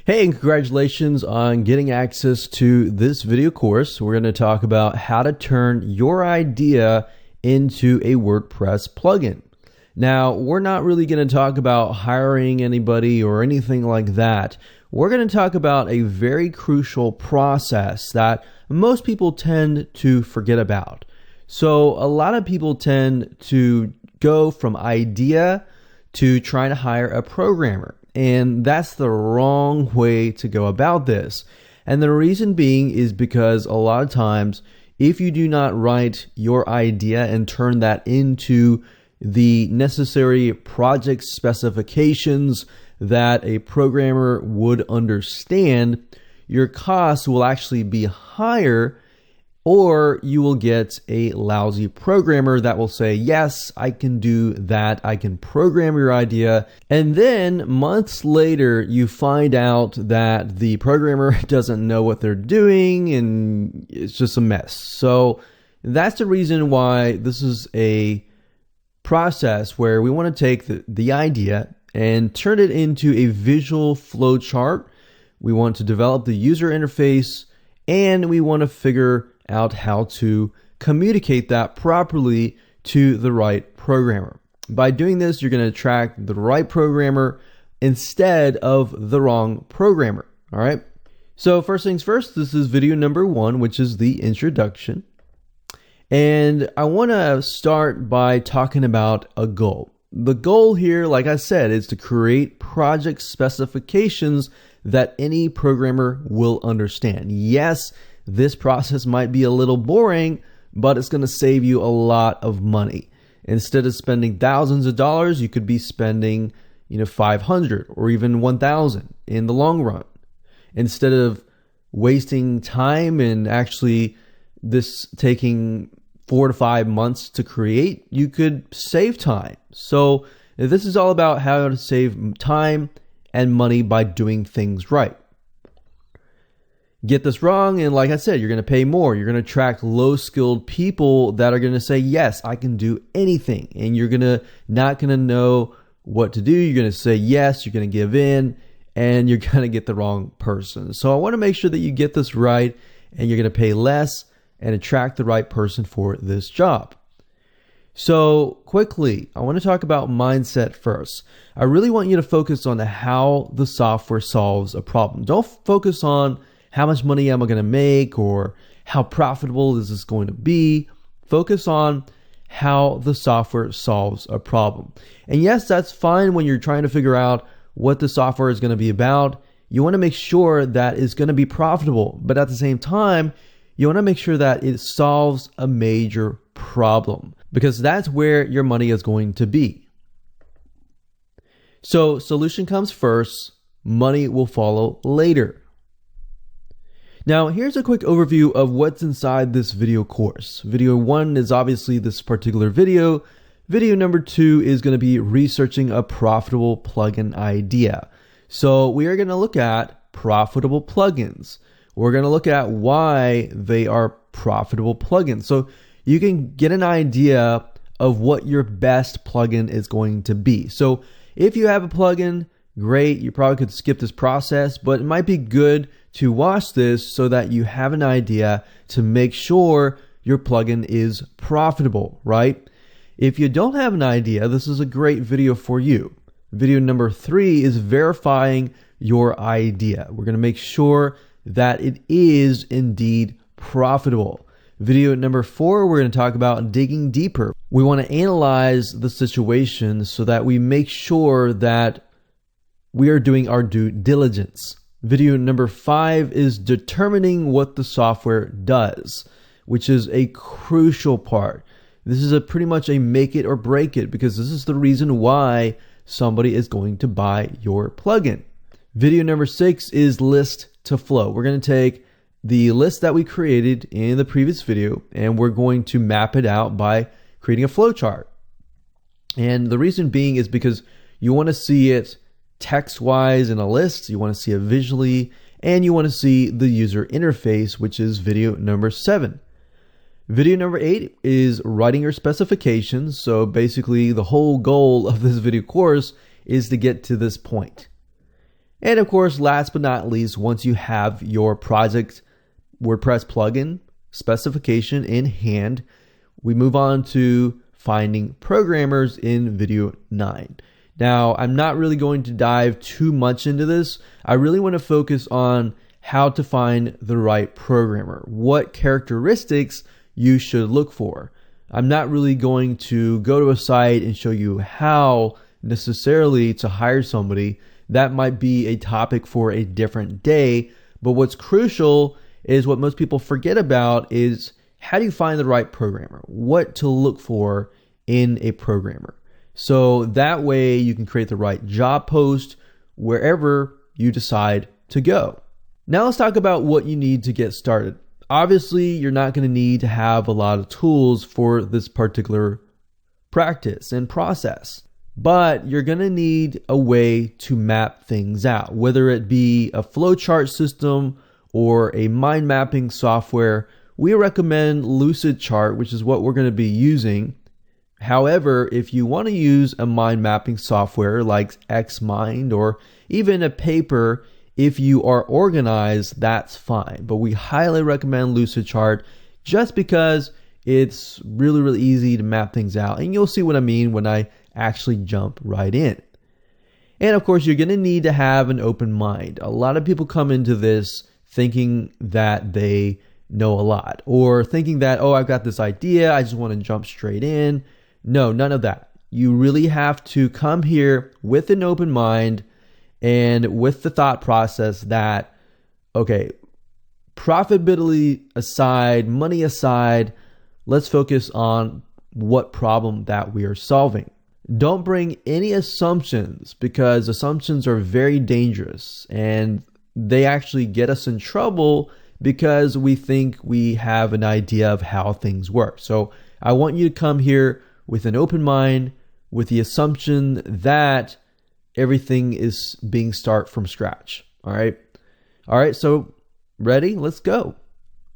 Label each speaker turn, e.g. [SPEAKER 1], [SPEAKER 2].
[SPEAKER 1] Hey, and congratulations on getting access to this video course. We're going to talk about how to turn your idea into a WordPress plugin. Now, we're not really going to talk about hiring anybody or anything like that. We're going to talk about a very crucial process that most people tend to forget about. So a lot of people tend to go from idea to trying to hire a programmer. And that's the wrong way to go about this. And the reason being is because a lot of times, if you do not write your idea and turn that into the necessary project specifications that a programmer would understand, your costs will actually be higher, or you will get a lousy programmer that will say, yes, I can do that. I can program your idea. And then months later, you find out that the programmer doesn't know what they're doing and it's just a mess. So that's the reason why this is a process where we want to take the idea and turn it into a visual flow chart. We want to develop the user interface, and we want to figure out how to communicate that properly to the right programmer. By doing this, you're going to attract the right programmer instead of the wrong programmer. All right. So first things first, this is video number 1, which is the introduction. And I want to start by talking about a goal. The goal here, like I said, is to create project specifications that any programmer will understand. Yes, this process might be a little boring, but it's going to save you a lot of money. Instead of spending thousands of dollars, you could be spending, $500 or even $1,000 in the long run. Instead of wasting time and actually this taking 4 to 5 months to create, you could save time. So this is all about how to save time and money by doing things right. Get this wrong, and like I said, you're going to pay more. You're going to attract low-skilled people that are going to say, yes, I can do anything. And you're not going to know what to do. You're going to say yes, you're going to give in, and you're going to get the wrong person. So I want to make sure that you get this right, and you're going to pay less and attract the right person for this job. So quickly, I want to talk about mindset first. I really want you to focus on how the software solves a problem. Don't focus on how much money am I going to make or how profitable is this going to be. Focus on how the software solves a problem. And yes, that's fine when you're trying to figure out what the software is going to be about. You want to make sure that it's going to be profitable, but at the same time, you want to make sure that it solves a major problem, because that's where your money is going to be. So solution comes first, money will follow later. Now, here's a quick overview of what's inside this video course. Video 1 is obviously this particular video. Video number 2 is going to be researching a profitable plugin idea. So we are going to look at profitable plugins. We're going to look at why they are profitable plugins. So you can get an idea of what your best plugin is going to be. So if you have a plugin, great, you probably could skip this process, but it might be good to watch this so that you have an idea to make sure your plugin is profitable, right? If you don't have an idea, this is a great video for you. Video number 3 is verifying your idea. We're going to make sure that it is indeed profitable. Video number 4, we're going to talk about digging deeper. We want to analyze the situation so that we make sure that we are doing our due diligence. Video number 5 is determining what the software does, which is a crucial part. This is pretty much a make it or break it, because this is the reason why somebody is going to buy your plugin. Video number 6 is list to flow. We're going to take the list that we created in the previous video, and we're going to map it out by creating a flow chart. And the reason being is because you want to see it text-wise in a list, you want to see it visually, and you want to see the user interface, which is video number 7. Video number 8 is writing your specifications. So basically the whole goal of this video course is to get to this point. And of course, last but not least, once you have your project WordPress plugin specification in hand, we move on to finding programmers in video 9. Now, I'm not really going to dive too much into this. I really want to focus on how to find the right programmer, what characteristics you should look for. I'm not really going to go to a site and show you how necessarily to hire somebody. That might be a topic for a different day. But what's crucial is what most people forget about is how do you find the right programmer? What to look for in a programmer. So that way you can create the right job post wherever you decide to go. Now let's talk about what you need to get started. Obviously, you're not going to need to have a lot of tools for this particular practice and process, but you're going to need a way to map things out, whether it be a flowchart system or a mind mapping software. We recommend Lucidchart, which is what we're going to be using. However, if you want to use a mind mapping software like Xmind or even a paper, if you are organized, that's fine. But we highly recommend Lucidchart just because it's really, really easy to map things out. And you'll see what I mean when I actually jump right in. And of course, you're going to need to have an open mind. A lot of people come into this thinking that they know a lot, or thinking that, oh, I've got this idea, I just want to jump straight in. No, none of that. You really have to come here with an open mind and with the thought process that, okay, profitability aside, money aside, let's focus on what problem that we are solving. Don't bring any assumptions, because assumptions are very dangerous and they actually get us in trouble because we think we have an idea of how things work. So I want you to come here with an open mind, with the assumption that everything is being start from scratch. All right. So ready? Let's go.